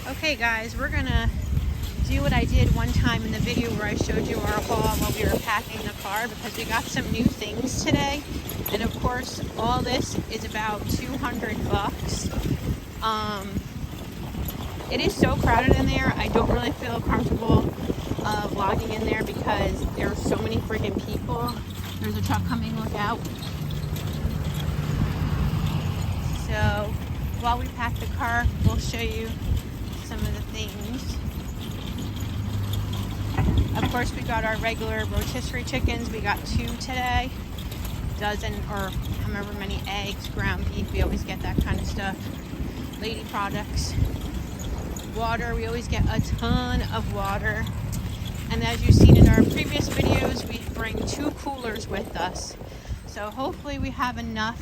Okay guys, we're gonna do what I did one time in the video where I showed you our haul while we were packing the car, because we got some new things today. And of course, all this is about 200 bucks. It is so crowded in there. I don't really feel comfortable vlogging in there because there are so many freaking people. There's a truck coming, look out. So while we pack the car, we'll show you some of the things. Of course, we got our regular rotisserie chickens. We got 2 today. Dozen or however many eggs, ground beef. We always get that kind of stuff. Lady products. Water. We always get a ton of water. And as you've seen in our previous videos, we bring 2 coolers with us. So hopefully we have enough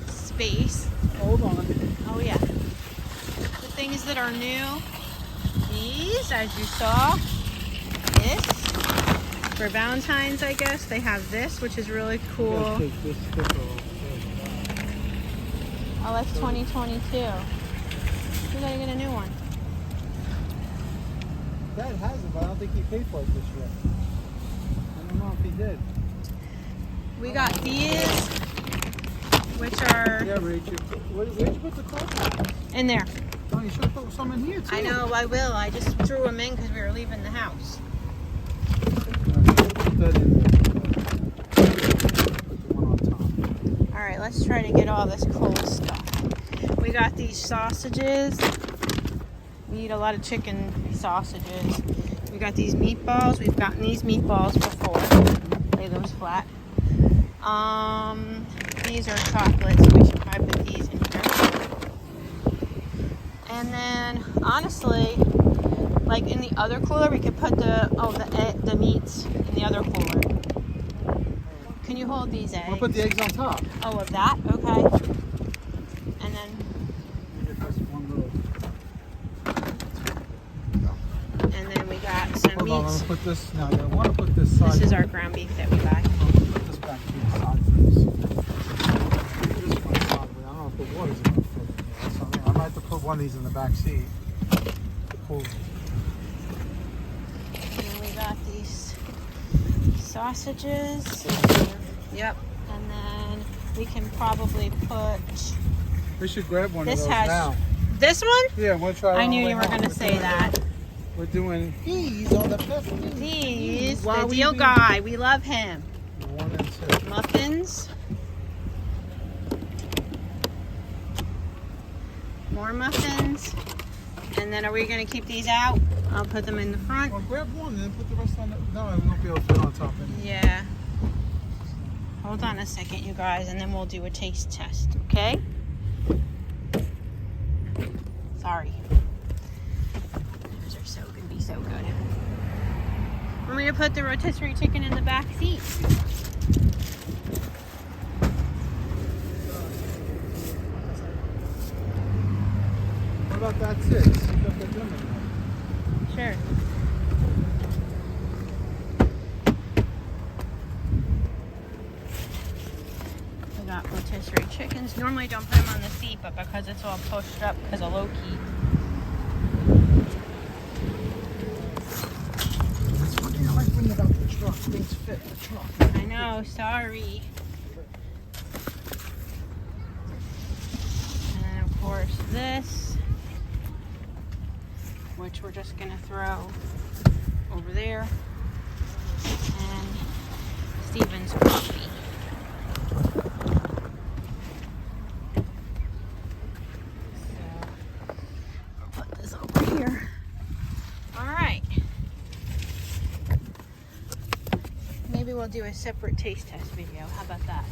space. Hold on. Oh yeah. The things that are new, these, as you saw, this for Valentine's, I guess. They have this, which is really cool. Oh, that's 2022. We gotta get a new one. Dad has it, but I don't think he paid for it this year. I don't know if he did. We got these, which are... Yeah, Rachel. Where'd you put the clothes in there. Oh, you should have put some in here, too. I know, I will. I just threw them in because we were leaving the house. Put that in there. Put the one on top. Alright, let's try to get all this cool stuff. We got these sausages. We eat a lot of chicken sausages. We got these meatballs. We've gotten these meatballs before. Lay those flat. These are chocolates. We should probably put these in here. And then, honestly, like in the other cooler, we could put the meats in the other cooler. Can you hold these eggs? We'll put the eggs on top. Oh, of that? Okay. And then... And then we got some Hold on, meats. I'm gonna put this now. I want to put this side. This is our ground beef that we buy. I'll put this back to the side for this. This one side. I don't know if the water's gonna fit in here. That's something. I might have to put one of these in the back seat. Cool. And then we got these sausages. Yep. And then we can probably put... We should grab one This of those has... now. This one? Yeah, we'll try it. I knew you were going to say that. We're doing these on the best things. These, the deal guy. We love him. 1 and 2. Muffins. More muffins. And then are we going to keep these out? I'll put them in the front. Well, grab one and then put the rest on the... No, we won't be able to fit on top anymore. Yeah. Hold on a second, you guys, and then we'll do a taste test, okay? Sorry. Those are so going to be so good. Want me to put the rotisserie chicken in the back seat? What about that six? You got the lemon. Sure. We got rotisserie chickens. Normally I don't put them on the seat, but because it's all pushed up because of Loki. That's one thing I like bringing about the truck. Things fit the truck. I know, sorry. And then of course this, which we're just gonna throw over there. And Steven's coffee. We'll do a separate taste test video. How about that?